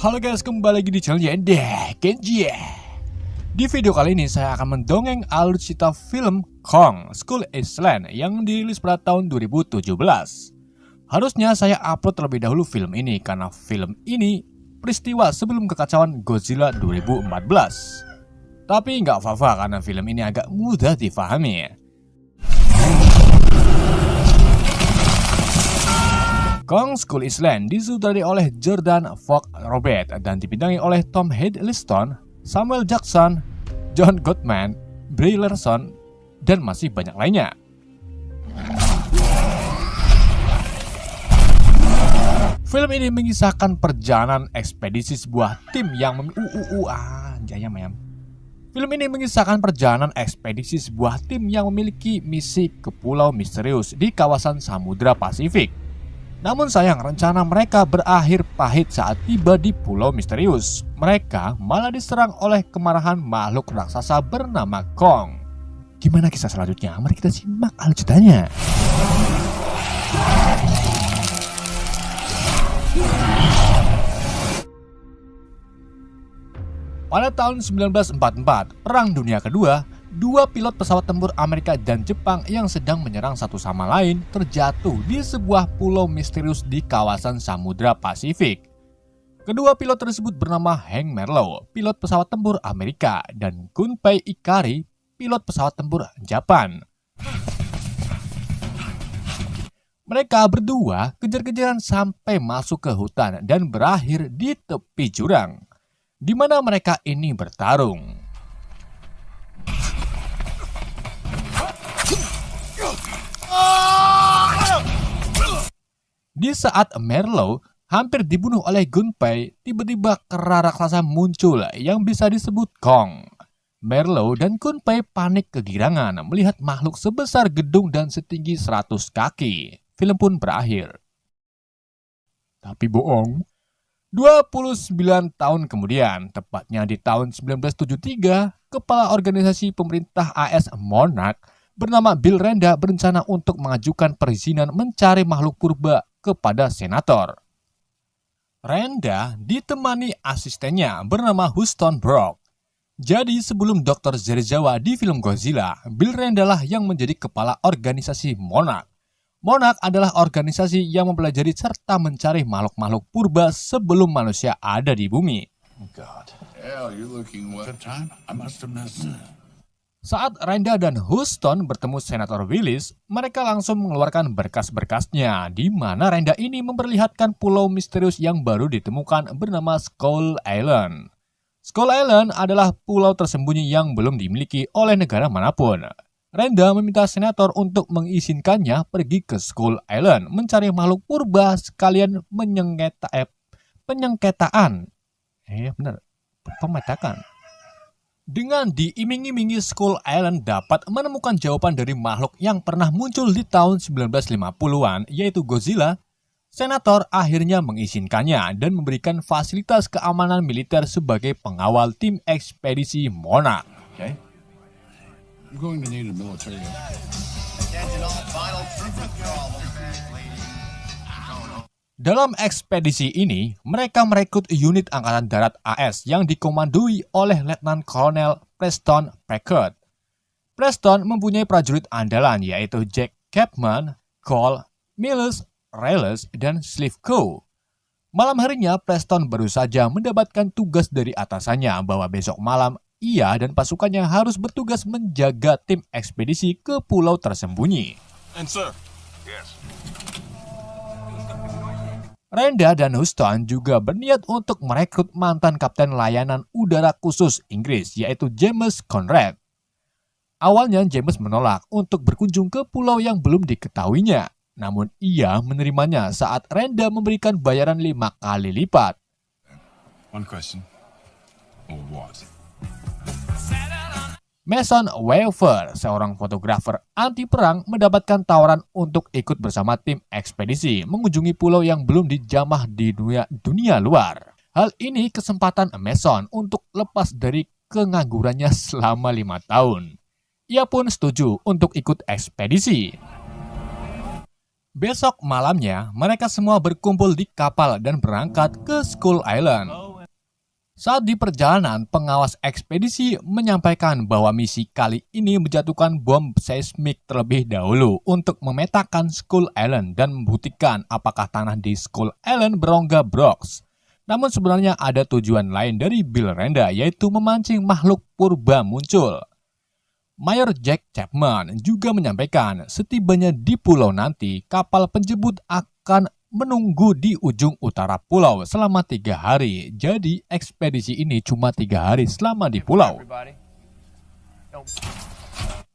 Halo guys, kembali lagi di channel Yendeh Kenji. Di video kali ini saya akan mendongeng alur cerita film Kong Skull Island yang dirilis pada tahun 2017. Harusnya saya upload terlebih dahulu film ini karena film ini peristiwa sebelum kekacauan Godzilla 2014. Tapi nggak apa-apa karena film ini agak mudah difahami. Kong Skull Island disutradarai oleh Jordan Vogt-Roberts dan dibintangi oleh Tom Hiddleston, Samuel Jackson, John Goodman, Brie Larson, dan masih banyak lainnya. Film ini mengisahkan perjalanan ekspedisi sebuah tim yang Film ini mengisahkan perjalanan ekspedisi sebuah tim yang memiliki misi ke pulau misterius di kawasan Samudra Pasifik. Namun sayang, rencana mereka berakhir pahit saat tiba di pulau misterius. Mereka malah diserang oleh kemarahan makhluk raksasa bernama Kong. Gimana kisah selanjutnya? Mari kita simak alur ceritanya. Pada tahun 1944, Perang Dunia Kedua, dua pilot pesawat tempur Amerika dan Jepang yang sedang menyerang satu sama lain terjatuh di sebuah pulau misterius di kawasan Samudra Pasifik. Kedua pilot tersebut bernama Hank Marlowe, pilot pesawat tempur Amerika, dan Gunpei Ikari, pilot pesawat tempur Jepang. Mereka berdua kejar-kejaran sampai masuk ke hutan dan berakhir di tepi jurang, di mana mereka ini bertarung. Di saat Marlowe hampir dibunuh oleh Gunpei, tiba-tiba kera raksasa muncul yang bisa disebut Kong. Marlowe dan Gunpei panik kegirangan melihat makhluk sebesar gedung dan setinggi 100 kaki. Film pun berakhir. Tapi bohong. 29 tahun kemudian, tepatnya di tahun 1973, kepala organisasi pemerintah AS Monarch bernama Bill Randa berencana untuk mengajukan perizinan mencari makhluk purba kepada senator. Randa ditemani asistennya bernama Houston Brock. Jadi sebelum Dr. Serizawa di film Godzilla, Bill Randa lah yang menjadi kepala organisasi Monarch. Monarch adalah organisasi yang mempelajari serta mencari makhluk-makhluk purba sebelum manusia ada di bumi. Saat Randa dan Houston bertemu Senator Willis, mereka langsung mengeluarkan berkas-berkasnya, di mana Randa ini memperlihatkan pulau misterius yang baru ditemukan bernama Skull Island. Skull Island adalah pulau tersembunyi yang belum dimiliki oleh negara manapun. Randa meminta senator untuk mengizinkannya pergi ke Skull Island mencari makhluk purba sekalian pemetakan. Dengan diiming-imingi Skull Island dapat menemukan jawaban dari makhluk yang pernah muncul di tahun 1950-an, yaitu Godzilla, senator akhirnya mengizinkannya dan memberikan fasilitas keamanan militer sebagai pengawal tim ekspedisi Monarch. Okay. Dalam ekspedisi ini, mereka merekrut unit Angkatan Darat AS yang dikomandoi oleh Letnan Kolonel Preston Packard. Preston mempunyai prajurit andalan yaitu Jack Chapman, Cole, Miles, Reyes, dan Slivko. Malam harinya, Preston baru saja mendapatkan tugas dari atasannya bahwa besok malam ia dan pasukannya harus bertugas menjaga tim ekspedisi ke pulau tersembunyi. Randa dan Houston juga berniat untuk merekrut mantan kapten layanan udara khusus Inggris, yaitu James Conrad. Awalnya James menolak untuk berkunjung ke pulau yang belum diketahuinya, namun ia menerimanya saat Randa memberikan bayaran 5 kali lipat. Mason Weaver, seorang fotografer anti-perang, mendapatkan tawaran untuk ikut bersama tim ekspedisi mengunjungi pulau yang belum dijamah di dunia luar. Hal ini kesempatan Mason untuk lepas dari penganggurannya selama 5 tahun. Ia pun setuju untuk ikut ekspedisi. Besok malamnya, mereka semua berkumpul di kapal dan berangkat ke Skull Island. Saat di perjalanan, pengawas ekspedisi menyampaikan bahwa misi kali ini menjatuhkan bom seismik terlebih dahulu untuk memetakan Skull Island dan membuktikan apakah tanah di Skull Island berongga Brox. Namun sebenarnya ada tujuan lain dari Bill Randa, yaitu memancing makhluk purba muncul. Mayor Jack Chapman juga menyampaikan setibanya di pulau nanti, kapal penjemput akan menunggu di ujung utara pulau selama 3 hari. Jadi ekspedisi ini cuma 3 hari selama di pulau.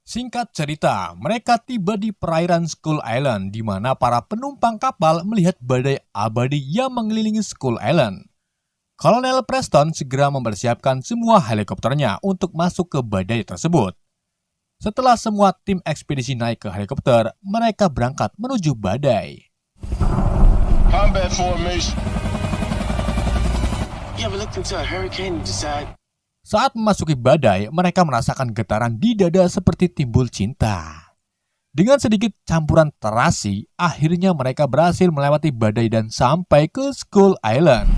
Singkat cerita, mereka tiba di perairan Skull Island di mana para penumpang kapal melihat badai abadi yang mengelilingi Skull Island. Kolonel Preston segera mempersiapkan semua helikopternya untuk masuk ke badai tersebut. Setelah semua tim ekspedisi naik ke helikopter, mereka berangkat menuju badai. Combat formation. You ever looked into a hurricane and decide? Saat memasuki badai, mereka merasakan getaran di dada seperti timbul cinta. Dengan sedikit campuran terasi, akhirnya mereka berhasil melewati badai dan sampai ke Skull Island.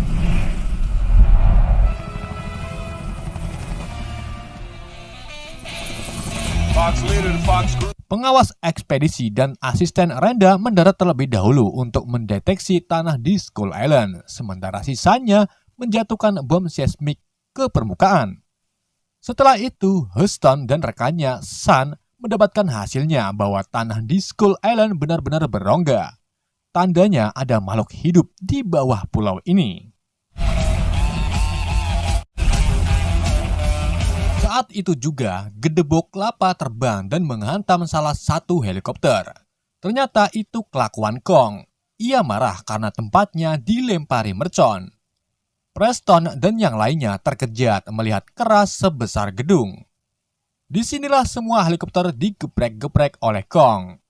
Fox leader, the Fox group. Pengawas ekspedisi dan asisten Randa mendarat terlebih dahulu untuk mendeteksi tanah di Skull Island, sementara sisanya menjatuhkan bom seismik ke permukaan. Setelah itu, Houston dan rekannya, Sun, mendapatkan hasilnya bahwa tanah di Skull Island benar-benar berongga. Tandanya ada makhluk hidup di bawah pulau ini. Saat itu juga, gedebok kelapa terbang dan menghantam salah satu helikopter. Ternyata itu kelakuan Kong. Ia marah karena tempatnya dilempari mercon. Preston dan yang lainnya terkejut melihat keras sebesar gedung. Disinilah semua helikopter digeprek-geprek oleh Kong.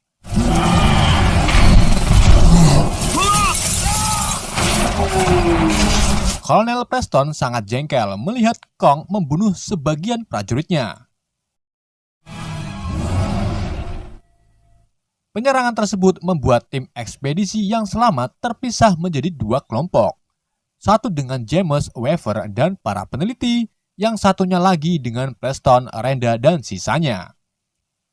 Kolonel Preston sangat jengkel melihat Kong membunuh sebagian prajuritnya. Penyerangan tersebut membuat tim ekspedisi yang selamat terpisah menjadi 2 kelompok. Satu dengan James Weaver dan para peneliti, yang satunya lagi dengan Preston, Randa, dan sisanya.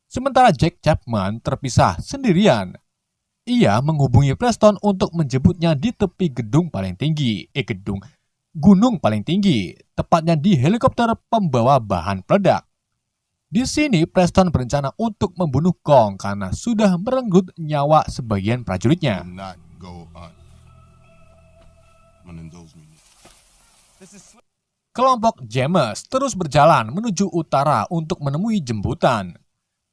Sementara Jack Chapman terpisah sendirian. Ia menghubungi Preston untuk menjemputnya di tepi gunung paling tinggi, tepatnya di helikopter pembawa bahan peledak. Di sini Preston berencana untuk membunuh Kong karena sudah merenggut nyawa sebagian prajuritnya. Kelompok James terus berjalan menuju utara untuk menemui jemputan.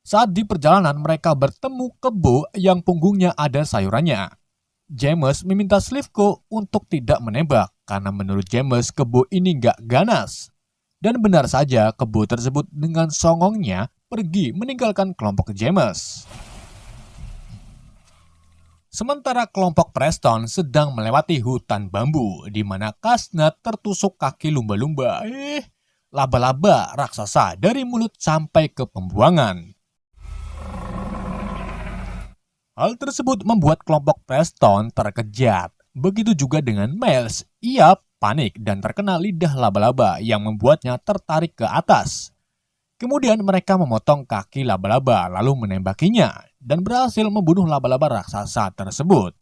Saat di perjalanan mereka bertemu kebo yang punggungnya ada sayurannya. James meminta Slivko untuk tidak menembak karena menurut James kebo ini gak ganas. Dan benar saja kebo tersebut dengan songongnya pergi meninggalkan kelompok James. Sementara kelompok Preston sedang melewati hutan bambu di mana Kasnat tertusuk kaki lumba-lumba. Laba-laba raksasa dari mulut sampai ke pembuangan. Hal tersebut membuat kelompok Preston terkejut. Begitu juga dengan Miles. Ia panik dan terkena lidah laba-laba yang membuatnya tertarik ke atas. Kemudian mereka memotong kaki laba-laba lalu menembakinya dan berhasil membunuh laba-laba raksasa tersebut.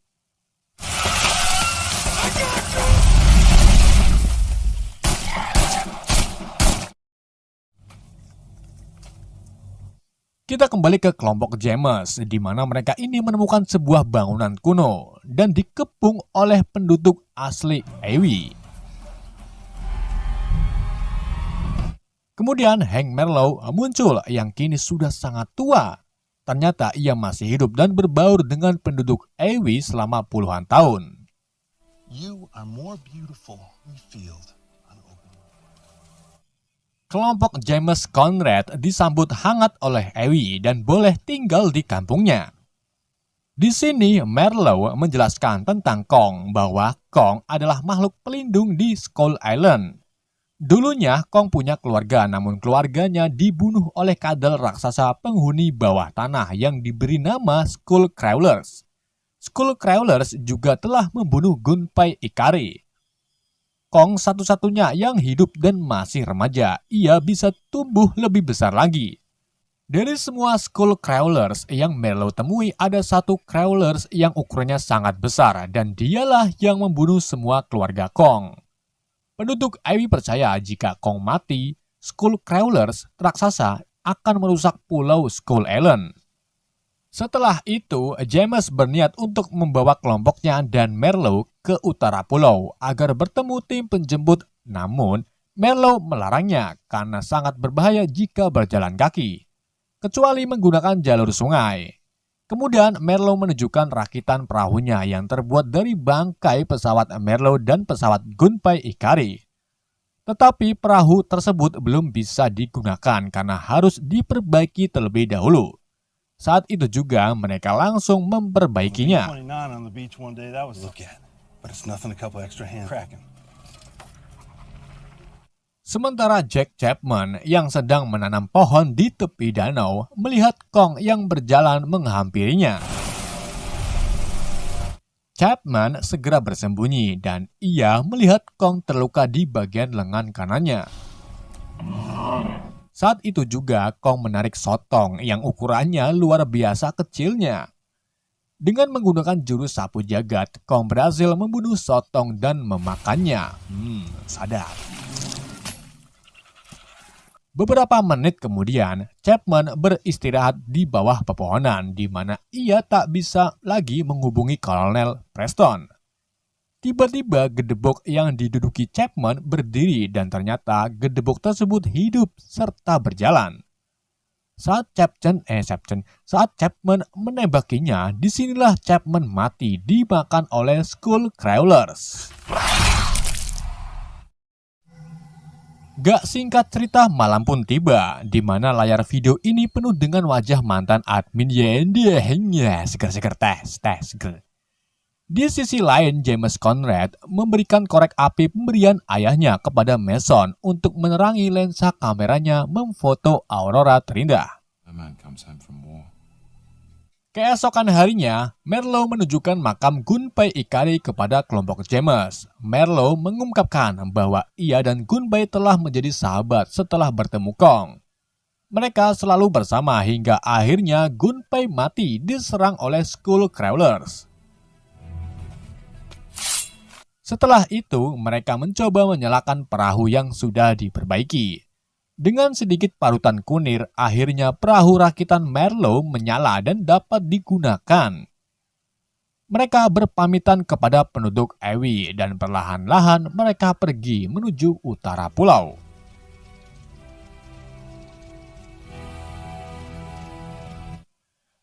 Kita kembali ke kelompok James, di mana mereka ini menemukan sebuah bangunan kuno dan dikepung oleh penduduk asli Ewi. Kemudian Hank Merlow muncul yang kini sudah sangat tua. Ternyata ia masih hidup dan berbaur dengan penduduk Ewi selama puluhan tahun. You are more beautiful in the field. Kelompok James Conrad disambut hangat oleh Ewi dan boleh tinggal di kampungnya. Di sini Merlow menjelaskan tentang Kong bahwa Kong adalah makhluk pelindung di Skull Island. Dulunya Kong punya keluarga namun keluarganya dibunuh oleh kadal raksasa penghuni bawah tanah yang diberi nama Skull Crawlers. Skull Crawlers juga telah membunuh Gunpei Ikari. Kong satu-satunya yang hidup dan masih remaja. Ia bisa tumbuh lebih besar lagi. Dari semua Skull Crawlers yang Merlo temui, ada satu Crawlers yang ukurannya sangat besar dan dialah yang membunuh semua keluarga Kong. Penduduk Ivy percaya jika Kong mati, Skull Crawlers raksasa akan merusak pulau Skull Island. Setelah itu, James berniat untuk membawa kelompoknya dan Merlo ke utara pulau agar bertemu tim penjemput. Namun, Merlo melarangnya karena sangat berbahaya jika berjalan kaki, kecuali menggunakan jalur sungai. Kemudian Merlo menunjukkan rakitan perahunya yang terbuat dari bangkai pesawat Merlo dan pesawat Gunpei Ikari. Tetapi perahu tersebut belum bisa digunakan karena harus diperbaiki terlebih dahulu. Saat itu juga mereka langsung memperbaikinya. Sementara Jack Chapman yang sedang menanam pohon di tepi danau melihat Kong yang berjalan menghampirinya. Chapman segera bersembunyi dan ia melihat Kong terluka di bagian lengan kanannya. Saat itu juga Kong menarik sotong yang ukurannya luar biasa kecilnya. Dengan menggunakan jurus sapu jagat, Kong berhasil membunuh sotong dan memakannya. Sadap. Beberapa menit kemudian, Chapman beristirahat di bawah pepohonan di mana ia tak bisa lagi menghubungi Kolonel Preston. Tiba-tiba gedebok yang diduduki Chapman berdiri dan ternyata gedebok tersebut hidup serta berjalan. Saat Chapman menembakinya, disinilah Chapman mati dimakan oleh Skull Crawlers. Gak singkat cerita, malam pun tiba, di mana layar video ini penuh dengan wajah mantan admin Yendianya seger-seger seger. Di sisi lain, James Conrad memberikan korek api pemberian ayahnya kepada Mason untuk menerangi lensa kameranya memfoto Aurora terindah. Keesokan harinya, Merlo menunjukkan makam Gunpei Ikari kepada kelompok James. Merlo mengungkapkan bahwa ia dan Gunpei telah menjadi sahabat setelah bertemu Kong. Mereka selalu bersama hingga akhirnya Gunpei mati diserang oleh Skull Crawlers. Setelah itu, mereka mencoba menyalakan perahu yang sudah diperbaiki. Dengan sedikit parutan kunir, akhirnya perahu rakitan Merlo menyala dan dapat digunakan. Mereka berpamitan kepada penduduk Ivy dan perlahan-lahan mereka pergi menuju utara pulau.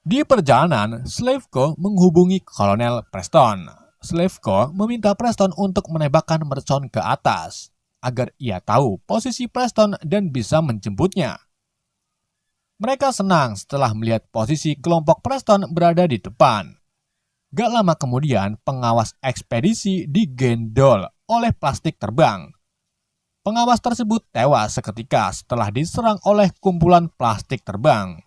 Di perjalanan, Slevko menghubungi Kolonel Preston. Slevko meminta Preston untuk menembakkan mercon ke atas, agar ia tahu posisi Preston dan bisa menjemputnya. Mereka senang setelah melihat posisi kelompok Preston berada di depan. Gak lama kemudian, pengawas ekspedisi digendol oleh plastik terbang. Pengawas tersebut tewas seketika setelah diserang oleh kumpulan plastik terbang.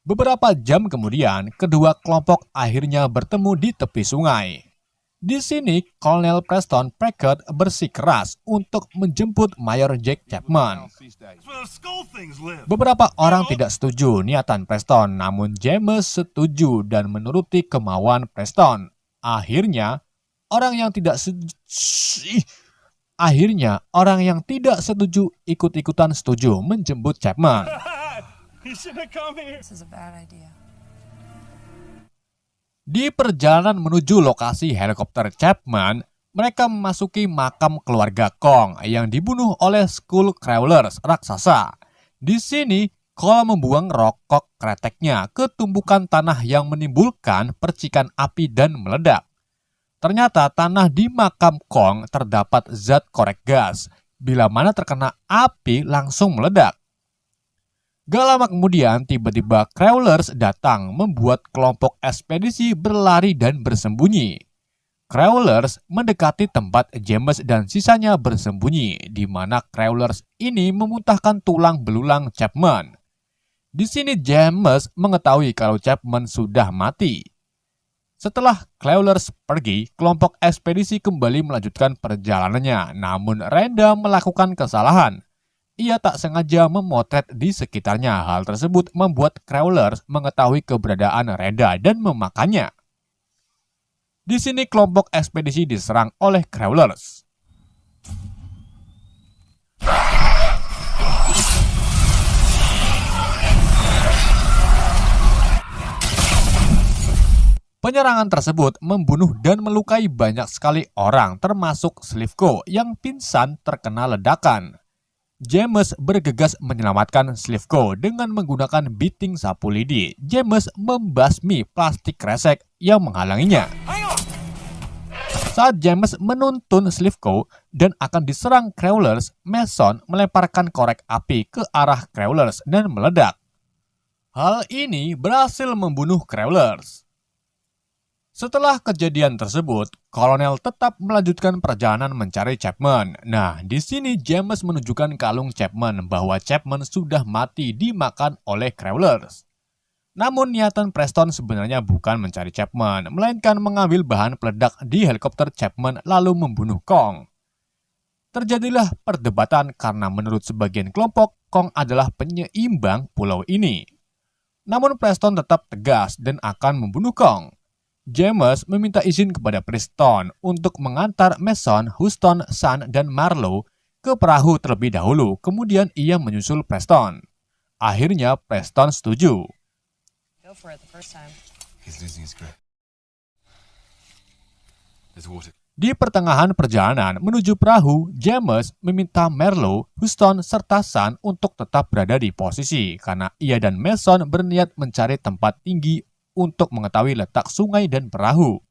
Beberapa jam kemudian, kedua kelompok akhirnya bertemu di tepi sungai. Di sini, Kolonel Preston Prackett bersikeras untuk menjemput Mayor Jack Chapman. Beberapa orang tidak setuju niatan Preston, namun James setuju dan menuruti kemauan Preston. Akhirnya, orang yang tidak setuju ikut-ikutan setuju menjemput Chapman. Di perjalanan menuju lokasi helikopter Chapman, mereka memasuki makam keluarga Kong yang dibunuh oleh Skull Crawlers raksasa. Di sini, Cole membuang rokok kreteknya ke tumpukan tanah yang menimbulkan percikan api dan meledak. Ternyata tanah di makam Kong terdapat zat korek gas. Bila mana terkena api langsung meledak. Gak lama kemudian, tiba-tiba Crawlers datang membuat kelompok ekspedisi berlari dan bersembunyi. Crawlers mendekati tempat James dan sisanya bersembunyi, di mana Crawlers ini memuntahkan tulang belulang Chapman. Di sini James mengetahui kalau Chapman sudah mati. Setelah Crawlers pergi, kelompok ekspedisi kembali melanjutkan perjalanannya, namun Renda melakukan kesalahan. Ia tak sengaja memotret di sekitarnya. Hal tersebut membuat Crawlers mengetahui keberadaan Renda dan memakannya. Di sini kelompok ekspedisi diserang oleh Crawlers. Penyerangan tersebut membunuh dan melukai banyak sekali orang, termasuk Slivko yang pingsan terkena ledakan. James bergegas menyelamatkan Slivko dengan menggunakan biting sapu lidi. James membasmi plastik kresek yang menghalanginya. Saat James menuntun Slivko dan akan diserang Crawlers, Mason melemparkan korek api ke arah Crawlers dan meledak. Hal ini berhasil membunuh Crawlers. Setelah kejadian tersebut, Kolonel tetap melanjutkan perjalanan mencari Chapman. Nah, di sini James menunjukkan kalung Chapman bahwa Chapman sudah mati dimakan oleh Crawlers. Namun niatan Preston sebenarnya bukan mencari Chapman, melainkan mengambil bahan peledak di helikopter Chapman lalu membunuh Kong. Terjadilah perdebatan karena menurut sebagian kelompok, Kong adalah penyeimbang pulau ini. Namun Preston tetap tegas dan akan membunuh Kong. James meminta izin kepada Preston untuk mengantar Mason, Houston, Sun, dan Marlowe ke perahu terlebih dahulu. Kemudian ia menyusul Preston. Akhirnya Preston setuju. Go for it the first time. He's losing his grip. There's water. Di pertengahan perjalanan menuju perahu, James meminta Marlowe, Houston, serta Sun untuk tetap berada di posisi karena ia dan Mason berniat mencari tempat tinggi untuk mengetahui letak sungai dan perahu.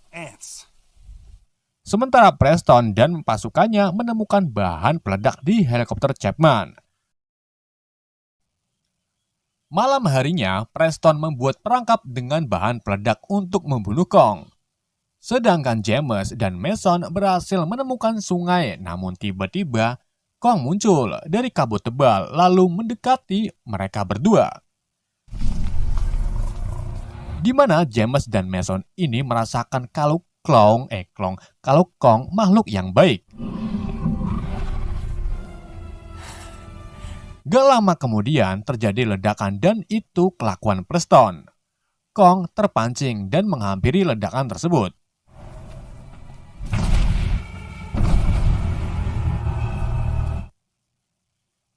Ants. Sementara Preston dan pasukannya menemukan bahan peledak di helikopter Chapman. Malam harinya, Preston membuat perangkap dengan bahan peledak untuk membunuh Kong. Sedangkan James dan Mason berhasil menemukan sungai, namun tiba-tiba Kong muncul dari kabut tebal lalu mendekati mereka berdua. Di mana James dan Mason ini merasakan kalau Kong makhluk yang baik. Gak lama kemudian terjadi ledakan dan itu kelakuan Preston. Kong terpancing dan menghampiri ledakan tersebut.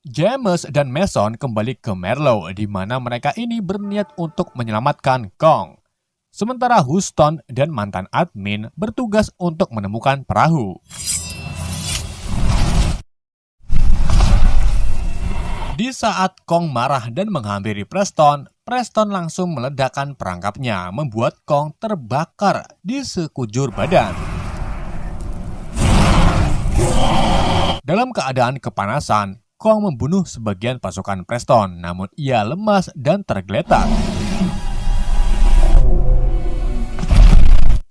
James dan Mason kembali ke Marlowe di mana mereka ini berniat untuk menyelamatkan Kong. Sementara Houston dan mantan admin bertugas untuk menemukan perahu. Di saat Kong marah dan menghampiri Preston, Preston langsung meledakkan perangkapnya, membuat Kong terbakar di sekujur badan. Dalam keadaan kepanasan, Kong membunuh sebagian pasukan Preston, namun ia lemas dan tergeletak.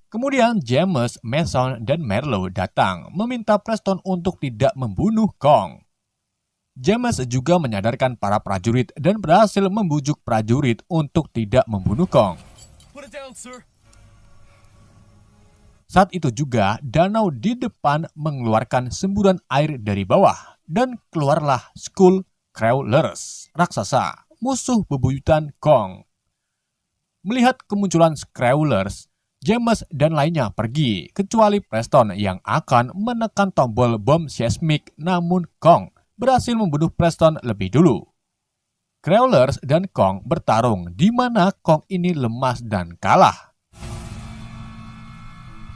Kemudian James, Mason, dan Marlowe datang meminta Preston untuk tidak membunuh Kong. James juga menyadarkan para prajurit dan berhasil membujuk prajurit untuk tidak membunuh Kong. Put it down, sir. Saat itu juga, danau di depan mengeluarkan semburan air dari bawah. Dan keluarlah Skull Crawlers, raksasa, musuh bebuyutan Kong. Melihat kemunculan Crawlers, James dan lainnya pergi, kecuali Preston yang akan menekan tombol bom seismik, namun Kong berhasil membunuh Preston lebih dulu. Crawlers dan Kong bertarung, di mana Kong ini lemas dan kalah.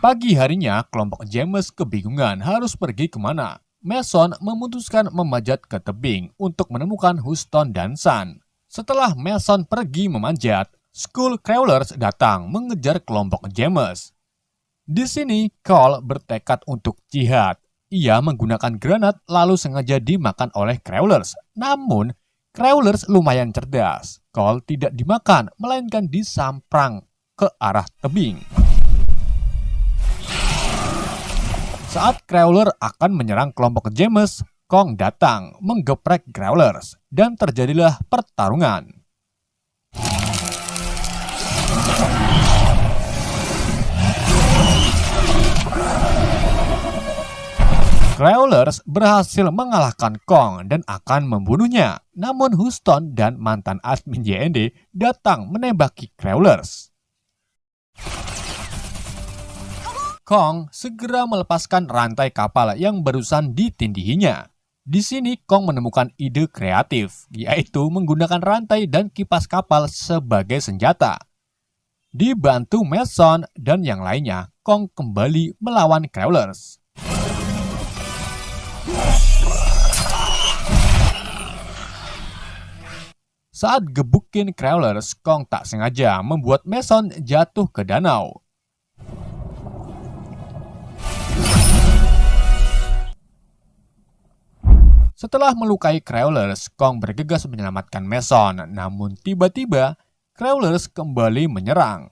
Pagi harinya, kelompok James kebingungan harus pergi kemana. Mason memutuskan memanjat ke tebing untuk menemukan Houston dan Sun. Setelah Mason pergi memanjat, Skull Crawlers datang mengejar kelompok James. Di sini, Cole bertekad untuk jihad. Ia menggunakan granat lalu sengaja dimakan oleh Crawlers. Namun, Crawlers lumayan cerdas. Cole tidak dimakan, melainkan disamprang ke arah tebing. Saat Crawler akan menyerang kelompok James, Kong datang menggeprek Crawlers dan terjadilah pertarungan. Crawlers berhasil mengalahkan Kong dan akan membunuhnya. Namun Houston dan mantan admin JND datang menembaki Crawlers. Kong segera melepaskan rantai kapal yang barusan ditindihinya. Di sini Kong menemukan ide kreatif, yaitu menggunakan rantai dan kipas kapal sebagai senjata. Dibantu Mason dan yang lainnya, Kong kembali melawan Crawlers. Saat gebukin Crawlers, Kong tak sengaja membuat Mason jatuh ke danau. Setelah melukai Crawlers, Kong bergegas menyelamatkan Mason, namun tiba-tiba Crawlers kembali menyerang.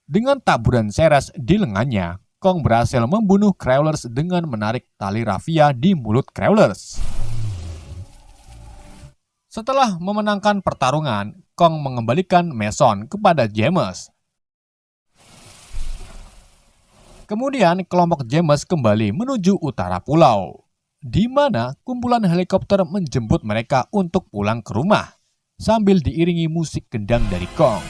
Dengan taburan seres di lengannya, Kong berhasil membunuh Crawlers dengan menarik tali rafia di mulut Crawlers. Setelah memenangkan pertarungan, Kong mengembalikan Mason kepada James. Kemudian kelompok James kembali menuju utara pulau, di mana kumpulan helikopter menjemput mereka untuk pulang ke rumah, sambil diiringi musik gendang dari Kong.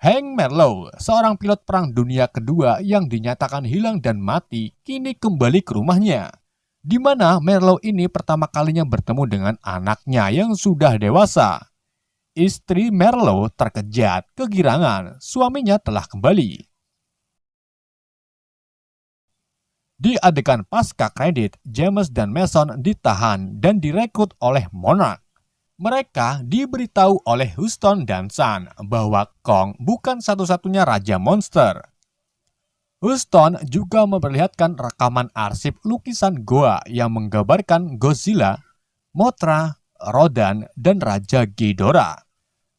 Hank Marlowe, seorang pilot Perang Dunia Kedua yang dinyatakan hilang dan mati, kini kembali ke rumahnya, di mana Marlowe ini pertama kalinya bertemu dengan anaknya yang sudah dewasa. Istri Marlowe terkejut, kegirangan, suaminya telah kembali. Di adegan pasca kredit, James dan Mason ditahan dan direkrut oleh Monarch. Mereka diberitahu oleh Houston dan Sun bahwa Kong bukan satu-satunya raja monster. Houston juga memperlihatkan rekaman arsip lukisan Goa yang menggambarkan Godzilla, Mothra, Rodan, dan Raja Ghidorah.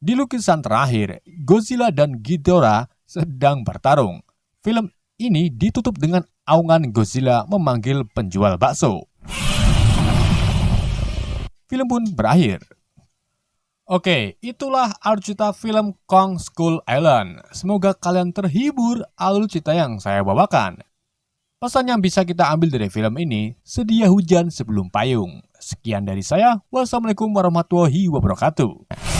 Di lukisan terakhir, Godzilla dan Ghidorah sedang bertarung. Film ini ditutup dengan aungan Godzilla memanggil penjual bakso. Film pun berakhir. Oke, itulah alur cerita film Kong Skull Island. Semoga kalian terhibur alur cerita yang saya bawakan. Pesan yang bisa kita ambil dari film ini, sedia hujan sebelum payung. Sekian dari saya, wassalamualaikum warahmatullahi wabarakatuh.